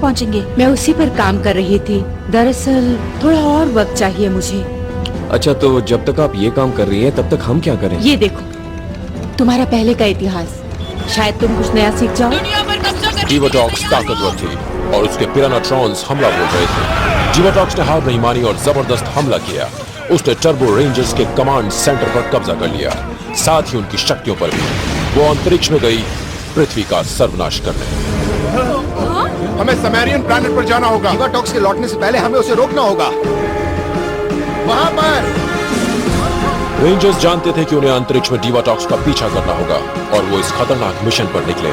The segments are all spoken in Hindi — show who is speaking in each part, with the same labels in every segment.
Speaker 1: पहुंचेंगे?
Speaker 2: मैं उसी पर काम कर रही थी। दरअसल थोड़ा और वक्त चाहिए मुझे।
Speaker 3: अच्छा, तो जब तक आप ये काम कर रही हैं तब तक हम क्या करें?
Speaker 2: ये देखो, तुम्हारा पहले का इतिहास, शायद तुम कुछ नया सीख जाओ।
Speaker 4: जीवाटॉक्स ताकतवर थी और उसके पिरानाट्रॉन्स हमला बोल रहे थे। जीवाटॉक्स ने हार नहीं मानी और जबरदस्त हमला किया। उसने टर्बो रेंजर्स के कमांड सेंटर पर कब्जा कर लिया, साथ ही उनकी शक्तियों पर भी। वो अंतरिक्ष में गई पृथ्वी का सर्वनाश करने।
Speaker 5: हमें समैरियन प्लैनेट पर जाना होगा। जीवाटॉक्स के लौटने से पहले हमें उसे रोकना होगा। वहां पर
Speaker 4: रेंजर्स जानते थे कि उन्हें अंतरिक्ष में जीवाटॉक्स का पीछा करना होगा और वो इस खतरनाक मिशन पर निकले,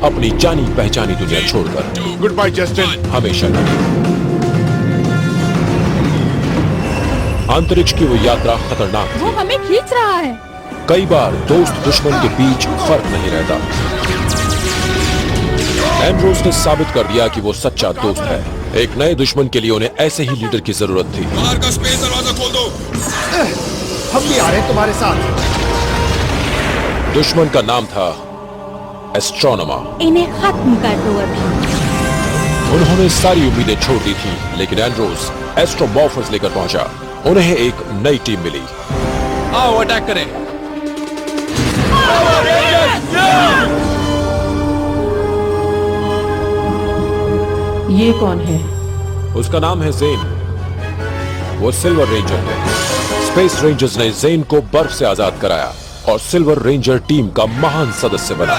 Speaker 4: अपनी जानी पहचानी दुनिया छोड़कर।
Speaker 5: Good bye Justin.
Speaker 4: हमेशा अंतरिक्ष की वो यात्रा खतरनाक थी।
Speaker 1: वो हमें खींच रहा है।
Speaker 4: कई बार दोस्त दुश्मन के बीच फर्क नहीं रहता। एंड्रोस ने साबित कर दिया कि वो सच्चा दोस्त है। एक नए दुश्मन के लिए उन्हें ऐसे ही लीडर की जरूरत थी।
Speaker 5: बाहर का स्पेस दरवाजा खोल दो। हम भी आ रहे हैं तुम्हारे साथ।
Speaker 4: दुश्मन का नाम था एस्ट्रोनोमा।
Speaker 1: इन्हें खत्म कर दो अभी।
Speaker 4: उन्होंने सारी उम्मीदें छोड़ दी थी, लेकिन एंड्रोस एस्ट्रोमॉर्फर्स लेकर पहुंचा। उन्हें एक नई टीम मिली।
Speaker 3: आओ अटैक करें।
Speaker 2: ये कौन है?
Speaker 4: उसका नाम है जेन। वो सिल्वर रेंजर है। स्पेस रेंजर्स ने जेन को बर्फ से आजाद कराया और सिल्वर रेंजर टीम का महान सदस्य बना।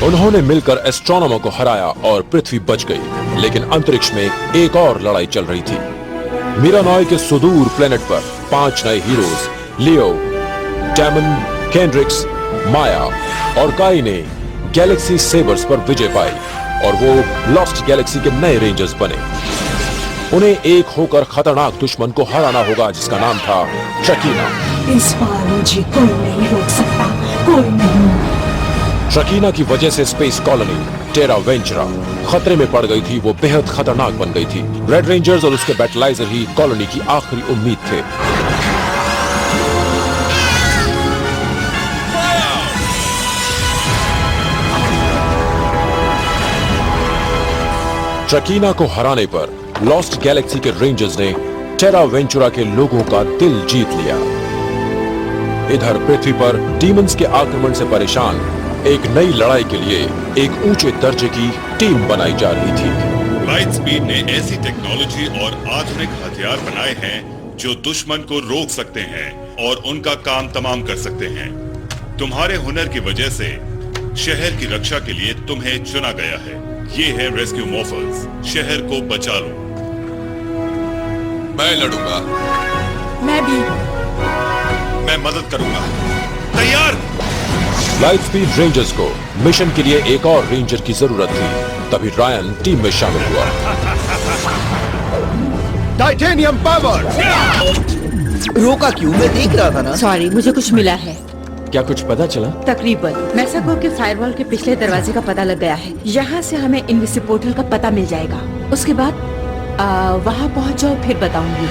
Speaker 4: उन्होंने मिलकर एस्ट्रोनोमा को हराया और पृथ्वी बच गई। लेकिन अंतरिक्ष में एक और लड़ाई चल रही थी। मिरानॉय के सुदूर प्लेनेट पर 5 नए हीरोज, लियो, डैमन, केंड्रिक्स, माया और काई ने गैलेक्सी सेबर्स पर विजय पाई और वो लॉस्ट गैलेक्सी के नए रेंजर्स बने। उन्हें एक होकर खतरनाक दुश्मन को हराना होगा जिसका नाम था ट्रकीना।
Speaker 6: इस बार मुझे कोई नहीं रोक सकता, कोई नहीं।
Speaker 4: ट्रकीना की वजह से स्पेस कॉलोनी टेरा वेंचरा खतरे में पड़ गई थी। वो बेहद खतरनाक बन गई थी। रेड रेंजर्स और उसके बैटलाइजर ही कॉलोनी की आखिरी उम्मीद थे। ट्रकीना को हराने पर लॉस्ट गैलेक्सी के रेंजर्स ने टेरा वेंचुरा के लोगों का दिल जीत लिया। इधर पृथ्वी पर डीमंस के आक्रमण से परेशान एक नई लड़ाई के लिए एक ऊंचे दर्जे की टीम बनाई जा रही थी।
Speaker 7: लाइट स्पीड ने ऐसी टेक्नोलॉजी और आधुनिक हथियार बनाए हैं जो दुश्मन को रोक सकते हैं और उनका काम तमाम कर सकते हैं। तुम्हारे हुनर की वजह से शहर की रक्षा के लिए तुम्हें चुना गया है। ये है रेस्क्यू मॉर्फर्स। शहर को बचा लो।
Speaker 5: मैं लड़ूंगा।
Speaker 1: मैं भी।
Speaker 7: मैं मदद करूंगा। तैयार।
Speaker 4: लाइट स्पीड रेंजर्स को मिशन के लिए एक और रेंजर की जरूरत थी। तभी रायन टीम में शामिल हुआ।
Speaker 5: Titanium power.
Speaker 8: रोका क्यों? मैं देख रहा था ना।
Speaker 2: सॉरी, मुझे कुछ मिला है।
Speaker 3: क्या कुछ पता चला?
Speaker 2: तकरीबन मैसागो के फायरवॉल के पिछले दरवाजे का पता लग गया है। यहाँ से हमें इनविसिबल पोर्टल का पता मिल जाएगा। उसके बाद वहाँ पहुँच जाओ, फिर बताऊंगी।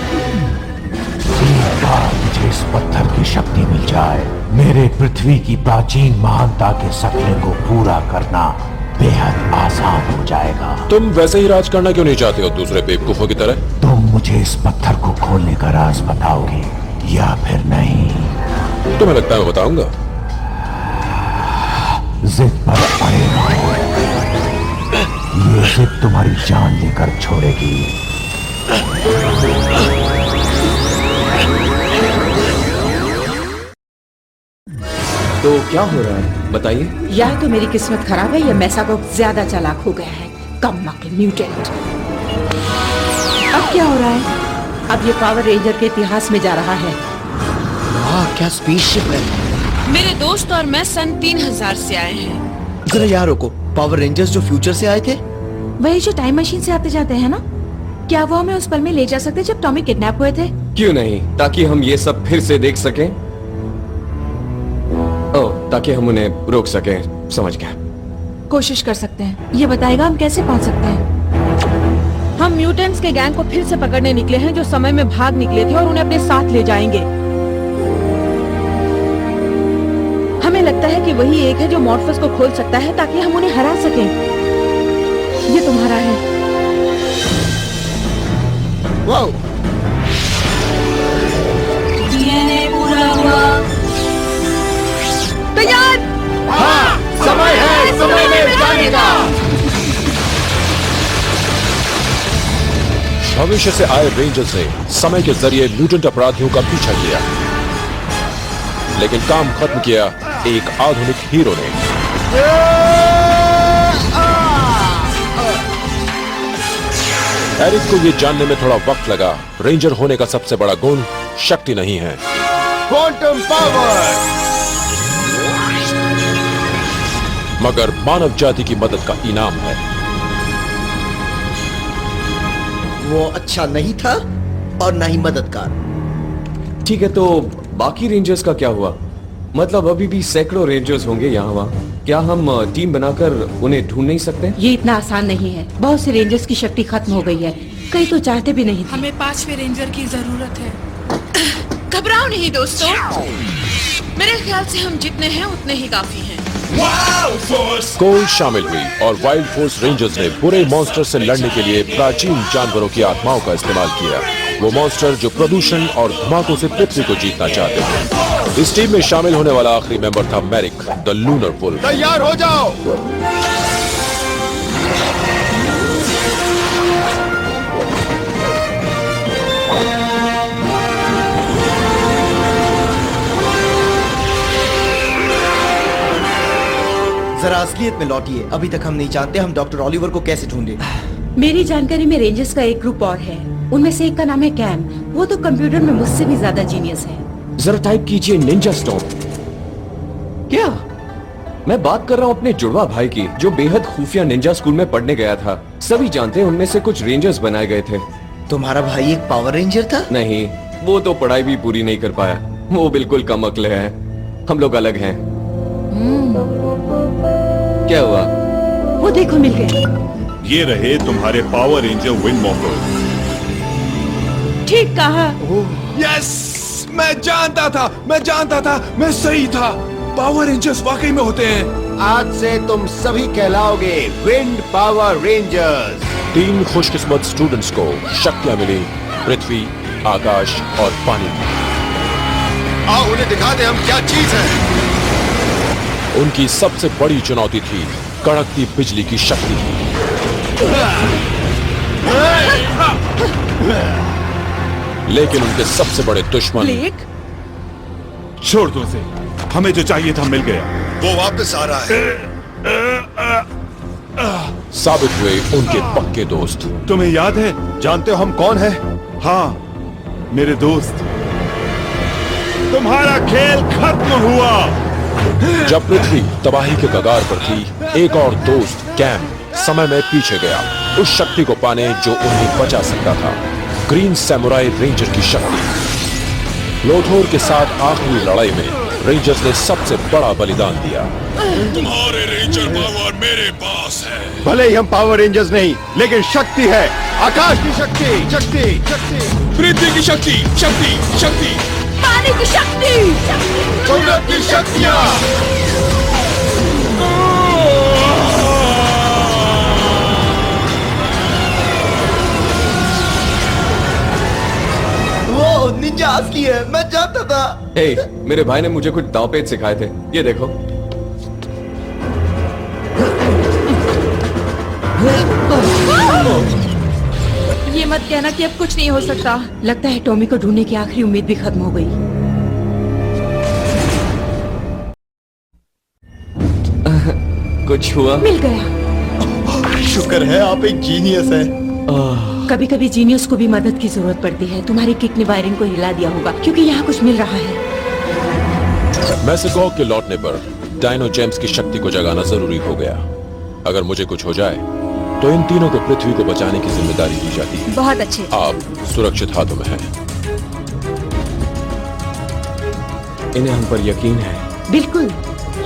Speaker 9: एक बार मुझे इस पत्थर की शक्ति मिल जाए, मेरे पृथ्वी की प्राचीन महानता के सपने को पूरा करना बेहद आसान हो जाएगा।
Speaker 4: तुम वैसे ही राज करना क्यों नहीं चाहते हो दूसरे बेवकूफों की तरह?
Speaker 9: तुम मुझे इस पत्थर को खोलने का राज बताओगे या फिर नहीं?
Speaker 4: तुम्हें लगता है मैं बताऊंगा?
Speaker 9: जिद पर अड़े रहो, ये जिद तुम्हारी जान लेकर छोड़ेगी।
Speaker 3: तो क्या हो रहा है बताइए।
Speaker 2: या तो मेरी किस्मत खराब है या मैसागो ज्यादा चालाक हो गया है। कम म्यूटेंट। अब क्या हो रहा है? अब ये पावर रेंजर के इतिहास में जा रहा है।
Speaker 8: क्या स्पेसशिप है।
Speaker 1: मेरे दोस्त और मैं सन 3000 से आए हैं।
Speaker 8: जरा यार रुको, पावर रेंजर्स जो फ्यूचर से आए थे,
Speaker 2: वही जो टाइम मशीन से आते जाते हैं ना? क्या वो हमें उस पल में ले जा सकते जब टॉमी किडनैप हुए थे?
Speaker 3: क्यों नहीं, ताकि हम ये सब फिर से देख सकें। ओह, ताकि हम उन्हें रोक सकें। समझ गया।
Speaker 2: कोशिश कर सकते हैं। ये बताएगा हम कैसे पहुंच सकते हैं।
Speaker 1: हम म्यूटेंट्स के गैंग को फिर से पकड़ने निकले हैं जो समय में भाग निकले थे और उन्हें अपने साथ ले जाएंगे। हमें
Speaker 2: लगता है कि वही एक है जो मॉर्फस को खोल सकता है ताकि हम उन्हें हरा सकें। ये तुम्हारा है।
Speaker 8: वाओ,
Speaker 6: डीएनए पूरा हुआ।
Speaker 2: तैयार।
Speaker 5: हाँ, समय है, समय में जाने का।
Speaker 4: भविष्य से आए रेंजर्स ने समय के जरिए म्यूटेंट अपराधियों का पीछा किया, लेकिन काम खत्म किया एक आधुनिक हीरो ने। एरिक को यह जानने में थोड़ा वक्त लगा, रेंजर होने का सबसे बड़ा गुण शक्ति नहीं है,
Speaker 5: क्वांटम पावर।
Speaker 4: मगर मानव जाति की मदद का इनाम है।
Speaker 8: वो अच्छा नहीं था और ना ही मददगार।
Speaker 3: ठीक है, तो बाकी रेंजर्स का क्या हुआ? मतलब अभी भी सैकड़ों रेंजर्स होंगे यहाँ वहाँ। क्या हम टीम बनाकर उन्हें ढूंढ नहीं सकते?
Speaker 2: ये इतना आसान नहीं है। बहुत से रेंजर्स की शक्ति खत्म हो गई है, कई तो चाहते भी नहीं थे।
Speaker 1: हमें 5वें रेंजर की जरूरत है। घबराओ नहीं दोस्तों, मेरे ख्याल से हम जितने हैं उतने ही काफी हैं।
Speaker 4: कोल शामिल हुई और वाइल्ड फोर्स रेंजर्स ने बुरे मॉन्स्टर से लड़ने के लिए प्राचीन जानवरों की आत्माओं का इस्तेमाल किया। वो मॉन्स्टर जो प्रदूषण और धमाकों से पृथ्वी को जीतना चाहते थे। इस टीम में शामिल होने वाला आखिरी मेंबर था मैरिक द लूनर वुल्फ।
Speaker 5: तैयार हो जाओ।
Speaker 8: जरा असलियत में लौटिए। अभी तक हम नहीं जानते हम डॉक्टर ओलिवर को कैसे ढूंढे।
Speaker 2: मेरी जानकारी में रेंजर्स का एक ग्रुप और है, उनमें से एक का नाम है कैम। वो तो कंप्यूटर में मुझसे भी ज्यादा जीनियस है।
Speaker 3: जरा टाइप कीजिए निंजा स्टॉर्म। क्या? मैं बात कर रहा हूँ अपने जुड़वा भाई की, जो बेहद खुफिया निंजा स्कूल में पढ़ने गया था। सभी जानते हैं उनमें से कुछ रेंजर्स बनाए गए थे।
Speaker 8: तुम्हारा भाई एक पावर रेंजर था?
Speaker 3: नहीं, वो तो पढ़ाई भी पूरी नहीं कर पाया। वो बिल्कुल कम अक्ल है। हम लोग अलग हैं। क्या हुआ?
Speaker 2: वो देखो, मिल गया।
Speaker 7: ये रहे तुम्हारे पावर रेंजर विंड वॉकर।
Speaker 2: ठीक कहा।
Speaker 5: यस, मैं जानता था, मैं सही था। पावर रेंजर्स वाकई में होते हैं। आज से तुम सभी कहलाओगे विंड पावर रेंजर्स।
Speaker 4: 3 खुशकिस्मत स्टूडेंट्स को शक्तियां मिली, पृथ्वी, आकाश और पानी।
Speaker 5: आओ उन्हें दिखा दे हम क्या चीज है।
Speaker 4: उनकी सबसे बड़ी चुनौती थी कड़कती बिजली की शक्ति। लेकिन उनके सबसे बड़े दुश्मन
Speaker 7: छोड़ दो उसे, हमें जो चाहिए था मिल गया।
Speaker 5: वो वापस आ रहा है।
Speaker 4: साबित हुए उनके पक्के दोस्त।
Speaker 7: तुम्हें याद है?
Speaker 5: जानते हो हम कौन है?
Speaker 7: हाँ, मेरे दोस्त। तुम्हारा खेल खत्म हुआ।
Speaker 4: जब पृथ्वी तबाही के कगार पर थी, एक और दोस्त कैम समय में पीछे गया, उस शक्ति को पाने जो उन्हें बचा सकता था, ग्रीन सैमुराई रेंजर की शक्ति। लोथोर के साथ आखिरी लड़ाई में रेंजर्स ने सबसे बड़ा बलिदान दिया।
Speaker 7: तुम्हारे रेंजर पावर मेरे पास है।
Speaker 5: भले ही हम पावर रेंजर्स नहीं, लेकिन शक्ति है, आकाश की शक्ति, शक्ति, शक्ति,
Speaker 7: पृथ्वी की शक्ति, शक्ति, शक्ति,
Speaker 2: पानी की शक्ति,
Speaker 5: कुदरत की शक्तियां।
Speaker 8: वो निंजा असली है, मैं जानता था।
Speaker 3: हे, मेरे भाई ने मुझे कुछ दांवपेच सिखाए थे। ये देखो।
Speaker 2: ये मत कहना कि अब कुछ नहीं हो सकता। लगता है टॉमी को ढूंढने की आखिरी उम्मीद भी खत्म हो गई।
Speaker 3: कुछ हुआ?
Speaker 2: मिल गया।
Speaker 8: शुक्र है आप एक जीनियस है।
Speaker 2: कभी कभी जीनियस को भी मदद की जरूरत पड़ती है। तुम्हारी किक ने वायरिंग को हिला दिया होगा, क्योंकि यहाँ कुछ मिल रहा है।
Speaker 4: मैसेगॉग के लौटने पर डायनो जेम्स की शक्ति को जगाना जरूरी हो गया। अगर मुझे कुछ हो जाए तो इन तीनों को पृथ्वी को बचाने की जिम्मेदारी दी जाती है।
Speaker 2: बहुत अच्छे।
Speaker 4: आप सुरक्षित हाथों में हैं।
Speaker 3: इन्हें हम पर यकीन है।
Speaker 2: बिल्कुल।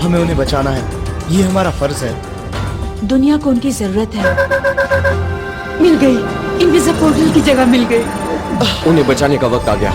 Speaker 8: हमें उन्हें बचाना है, ये हमारा फर्ज है।
Speaker 2: दुनिया को उनकी जरूरत है। मिल गई, इनविजिबल पोर्टल की जगह मिल गई।
Speaker 3: उन्हें बचाने का वक्त आ गया।